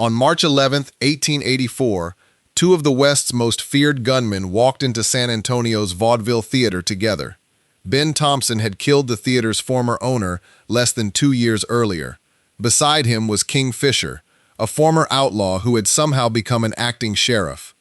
On March 11, 1884, two of the West's most feared gunmen walked into San Antonio's vaudeville theater together. Ben Thompson had killed the theater's former owner less than 2 years earlier. Beside him was King Fisher, a former outlaw who had somehow become an acting sheriff.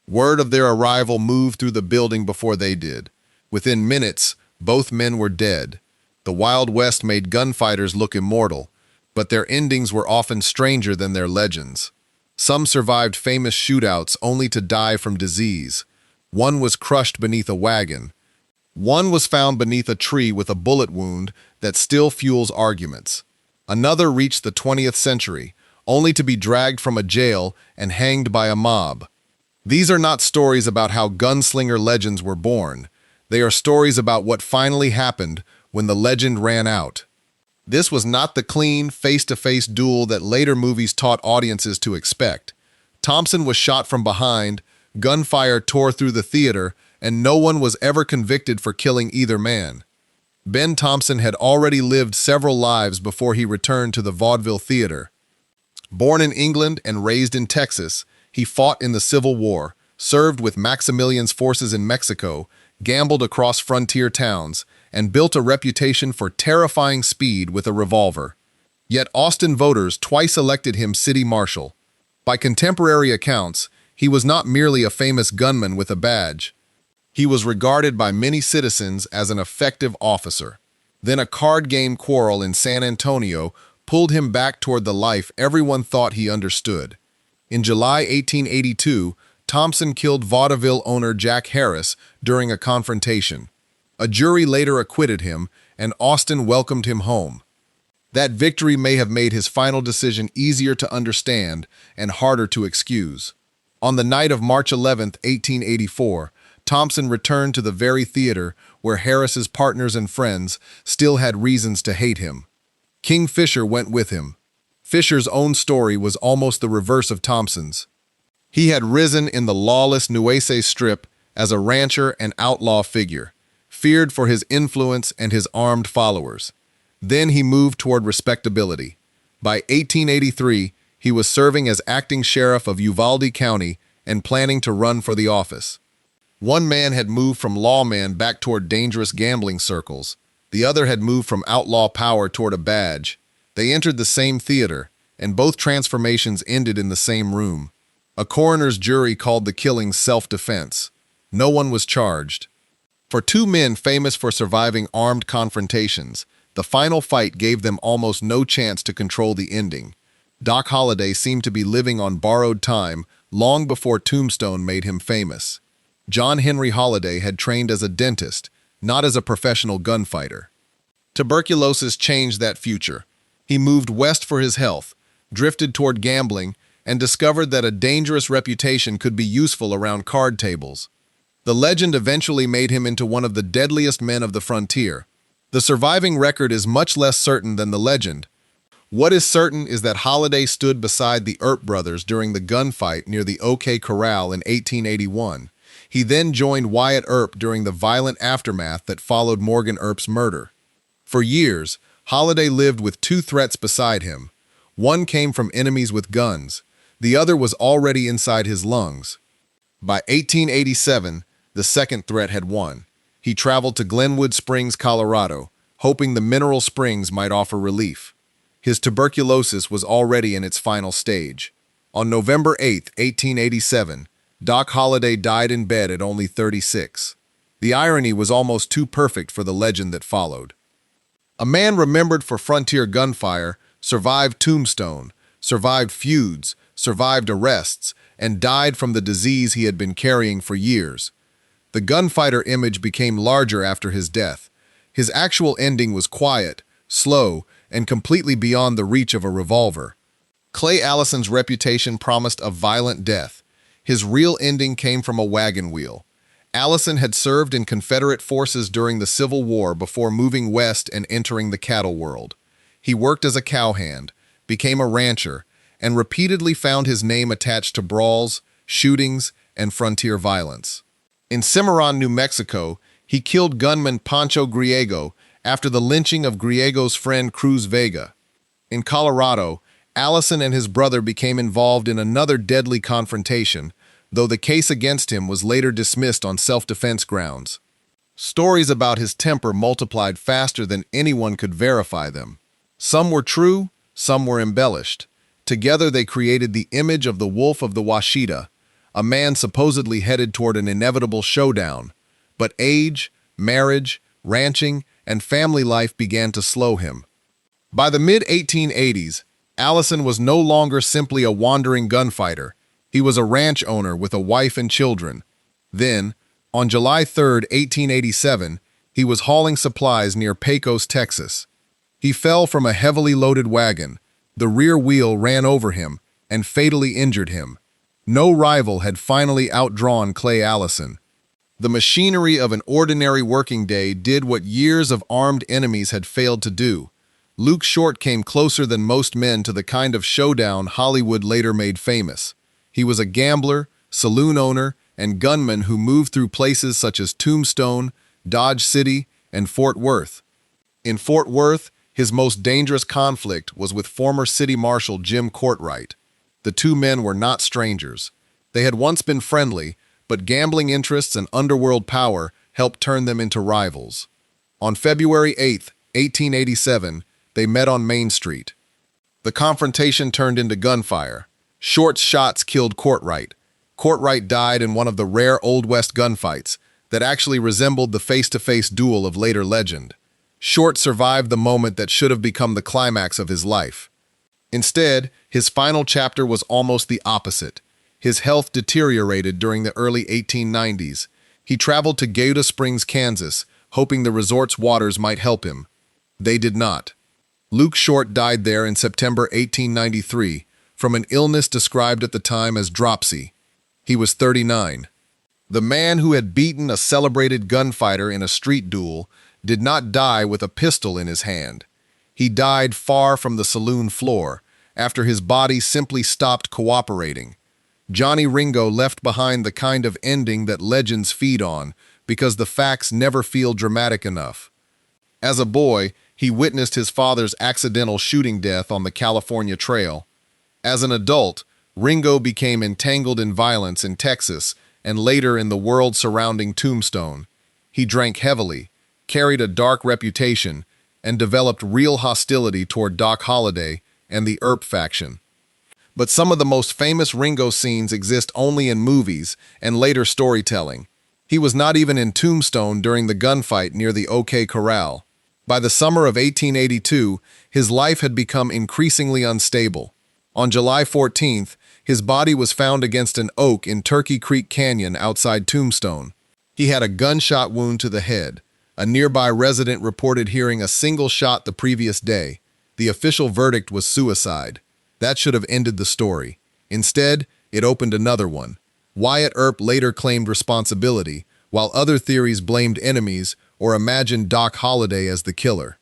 Word of their arrival moved through the building before they did. Within minutes, both men were dead. The Wild West made gunfighters look immortal, but their endings were often stranger than their legends. Some survived famous shootouts only to die from disease. One was crushed beneath a wagon. One was found beneath a tree with a bullet wound that still fuels arguments. Another reached the 20th century, only to be dragged from a jail and hanged by a mob. These are not stories about how gunslinger legends were born. They are stories about what finally happened when the legend ran out. This was not the clean, face-to-face duel that later movies taught audiences to expect. Thompson was shot from behind, gunfire tore through the theater, and no one was ever convicted for killing either man. Ben Thompson had already lived several lives before he returned to the vaudeville theater. Born in England and raised in Texas, he fought in the Civil War, served with Maximilian's forces in Mexico, gambled across frontier towns, and built a reputation for terrifying speed with a revolver. Yet Austin voters twice elected him city marshal. By contemporary accounts, he was not merely a famous gunman with a badge. He was regarded by many citizens as an effective officer. Then a card game quarrel in San Antonio pulled him back toward the life everyone thought he understood. In July 1882, Thompson killed vaudeville owner Jack Harris during a confrontation. A jury later acquitted him, and Austin welcomed him home. That victory may have made his final decision easier to understand and harder to excuse. On the night of March 11, 1884, Thompson returned to the very theater where Harris's partners and friends still had reasons to hate him. King Fisher went with him. Fisher's own story was almost the reverse of Thompson's. He had risen in the lawless Nueces Strip as a rancher and outlaw figure, feared for his influence and his armed followers. Then he moved toward respectability. By 1883, he was serving as acting sheriff of Uvalde County and planning to run for the office. One man had moved from lawman back toward dangerous gambling circles. The other had moved from outlaw power toward a badge. They entered the same theater, and both transformations ended in the same room. A coroner's jury called the killings self-defense. No one was charged. For two men famous for surviving armed confrontations, the final fight gave them almost no chance to control the ending. Doc Holliday seemed to be living on borrowed time long before Tombstone made him famous. John Henry Holliday had trained as a dentist, not as a professional gunfighter. Tuberculosis changed that future. He moved west for his health, drifted toward gambling, and discovered that a dangerous reputation could be useful around card tables. The legend eventually made him into one of the deadliest men of the frontier. The surviving record is much less certain than the legend. What is certain is that Holliday stood beside the Earp brothers during the gunfight near the OK Corral in 1881. He then joined Wyatt Earp during the violent aftermath that followed Morgan Earp's murder. For years, Holliday lived with two threats beside him. One came from enemies with guns. The other was already inside his lungs. By 1887, the second threat had won. He traveled to Glenwood Springs, Colorado, hoping the mineral springs might offer relief. His tuberculosis was already in its final stage. On November 8, 1887, Doc Holliday died in bed at only 36. The irony was almost too perfect for the legend that followed. A man remembered for frontier gunfire survived Tombstone, survived feuds, survived arrests, and died from the disease he had been carrying for years. The gunfighter image became larger after his death. His actual ending was quiet, slow, and completely beyond the reach of a revolver. Clay Allison's reputation promised a violent death. His real ending came from a wagon wheel. Allison had served in Confederate forces during the Civil War before moving west and entering the cattle world. He worked as a cowhand, became a rancher, and repeatedly found his name attached to brawls, shootings, and frontier violence. In Cimarron, New Mexico, he killed gunman Pancho Griego after the lynching of Griego's friend Cruz Vega. In Colorado, Allison and his brother became involved in another deadly confrontation, though the case against him was later dismissed on self-defense grounds. Stories about his temper multiplied faster than anyone could verify them. Some were true, some were embellished. Together they created the image of the Wolf of the Washita, a man supposedly headed toward an inevitable showdown. But age, marriage, ranching, and family life began to slow him. By the mid-1880s, Allison was no longer simply a wandering gunfighter. He was a ranch owner with a wife and children. Then, on July 3, 1887, he was hauling supplies near Pecos, Texas. He fell from a heavily loaded wagon. The rear wheel ran over him and fatally injured him. No rival had finally outdrawn Clay Allison. The machinery of an ordinary working day did what years of armed enemies had failed to do. Luke Short came closer than most men to the kind of showdown Hollywood later made famous. He was a gambler, saloon owner, and gunman who moved through places such as Tombstone, Dodge City, and Fort Worth. In Fort Worth, his most dangerous conflict was with former City Marshal Jim Courtright. The two men were not strangers. They had once been friendly, but gambling interests and underworld power helped turn them into rivals. On February 8, 1887, they met on Main Street. The confrontation turned into gunfire. Short's shots killed Courtright. Courtright died in one of the rare Old West gunfights that actually resembled the face-to-face duel of later legend. Short survived the moment that should have become the climax of his life. Instead, his final chapter was almost the opposite. His health deteriorated during the early 1890s. He traveled to Gouda Springs, Kansas, hoping the resort's waters might help him. They did not. Luke Short died there in September 1893 from an illness described at the time as dropsy. He was 39. The man who had beaten a celebrated gunfighter in a street duel did not die with a pistol in his hand. He died far from the saloon floor, after his body simply stopped cooperating. Johnny Ringo left behind the kind of ending that legends feed on, because the facts never feel dramatic enough. As a boy, he witnessed his father's accidental shooting death on the California Trail. As an adult, Ringo became entangled in violence in Texas and later in the world surrounding Tombstone. He drank heavily, carried a dark reputation, and developed real hostility toward Doc Holliday and the Earp faction. But some of the most famous Ringo scenes exist only in movies and later storytelling. He was not even in Tombstone during the gunfight near the OK Corral. By the summer of 1882, his life had become increasingly unstable. On July 14th, his body was found against an oak in Turkey Creek Canyon outside Tombstone. He had a gunshot wound to the head. A nearby resident reported hearing a single shot the previous day. The official verdict was suicide. That should have ended the story. Instead, it opened another one. Wyatt Earp later claimed responsibility, while other theories blamed enemies or imagined Doc Holliday as the killer.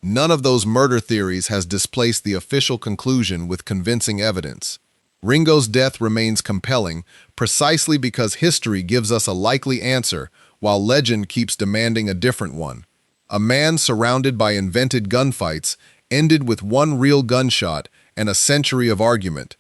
None of those murder theories has displaced the official conclusion with convincing evidence. Ringo's death remains compelling precisely because history gives us a likely answer while legend keeps demanding a different one. A man surrounded by invented gunfights ended with one real gunshot and a century of argument.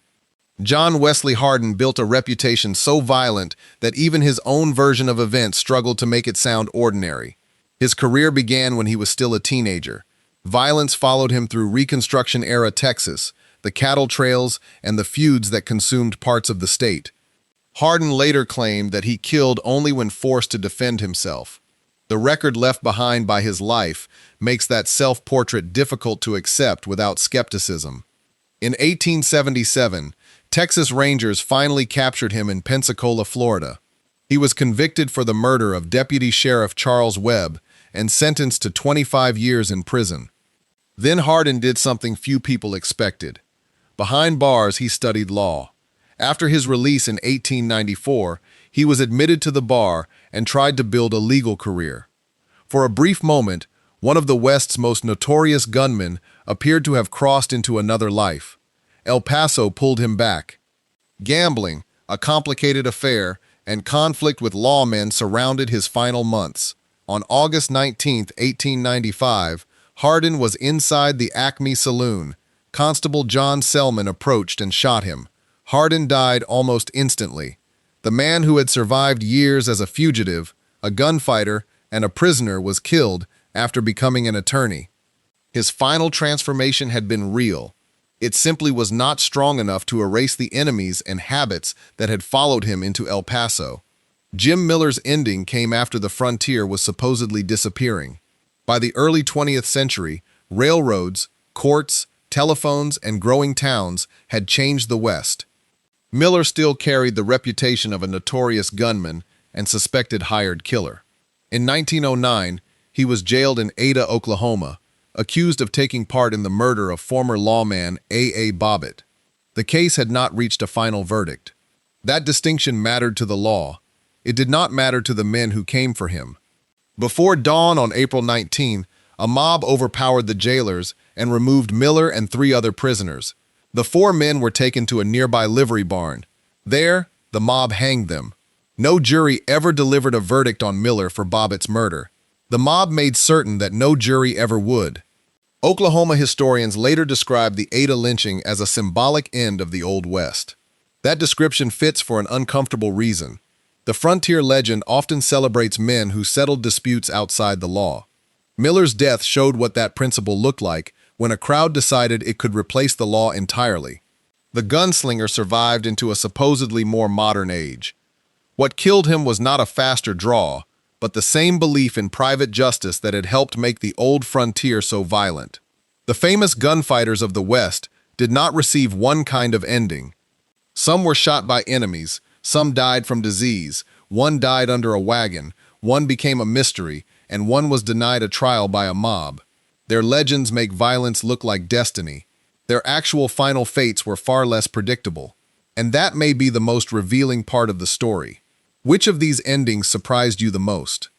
John Wesley Hardin built a reputation so violent that even his own version of events struggled to make it sound ordinary. His career began when he was still a teenager. Violence followed him through Reconstruction-era Texas, the cattle trails, and the feuds that consumed parts of the state. Hardin later claimed that he killed only when forced to defend himself. The record left behind by his life makes that self-portrait difficult to accept without skepticism. In 1877, Texas Rangers finally captured him in Pensacola, Florida. He was convicted for the murder of Deputy Sheriff Charles Webb and sentenced to 25 years in prison. Then Hardin did something few people expected. Behind bars, he studied law. After his release in 1894, he was admitted to the bar and tried to build a legal career. For a brief moment, one of the West's most notorious gunmen appeared to have crossed into another life. El Paso pulled him back. Gambling, a complicated affair, and conflict with lawmen surrounded his final months. On August 19, 1895, Hardin was inside the Acme Saloon. Constable John Selman approached and shot him. Hardin died almost instantly. The man who had survived years as a fugitive, a gunfighter, and a prisoner was killed after becoming an attorney. His final transformation had been real. It simply was not strong enough to erase the enemies and habits that had followed him into El Paso. Jim Miller's ending came after the frontier was supposedly disappearing. By the early 20th century, railroads, courts, telephones, and growing towns had changed the West. Miller still carried the reputation of a notorious gunman and suspected hired killer. In 1909, he was jailed in Ada, Oklahoma, accused of taking part in the murder of former lawman A.A. Bobbitt. The case had not reached a final verdict. That distinction mattered to the law. It did not matter to the men who came for him. Before dawn on April 19, a mob overpowered the jailers and removed Miller and 3 other prisoners. The 4 men were taken to a nearby livery barn. There, the mob hanged them. No jury ever delivered a verdict on Miller for Bobbitt's murder. The mob made certain that no jury ever would. Oklahoma historians later described the Ada lynching as a symbolic end of the Old West. That description fits for an uncomfortable reason. The frontier legend often celebrates men who settled disputes outside the law. Miller's death showed what that principle looked like when a crowd decided it could replace the law entirely. The gunslinger survived into a supposedly more modern age. What killed him was not a faster draw, but the same belief in private justice that had helped make the old frontier so violent. The famous gunfighters of the West did not receive one kind of ending. Some were shot by enemies, some died from disease, one died under a wagon, one became a mystery, and one was denied a trial by a mob. Their legends make violence look like destiny. Their actual final fates were far less predictable. And that may be the most revealing part of the story. Which of these endings surprised you the most?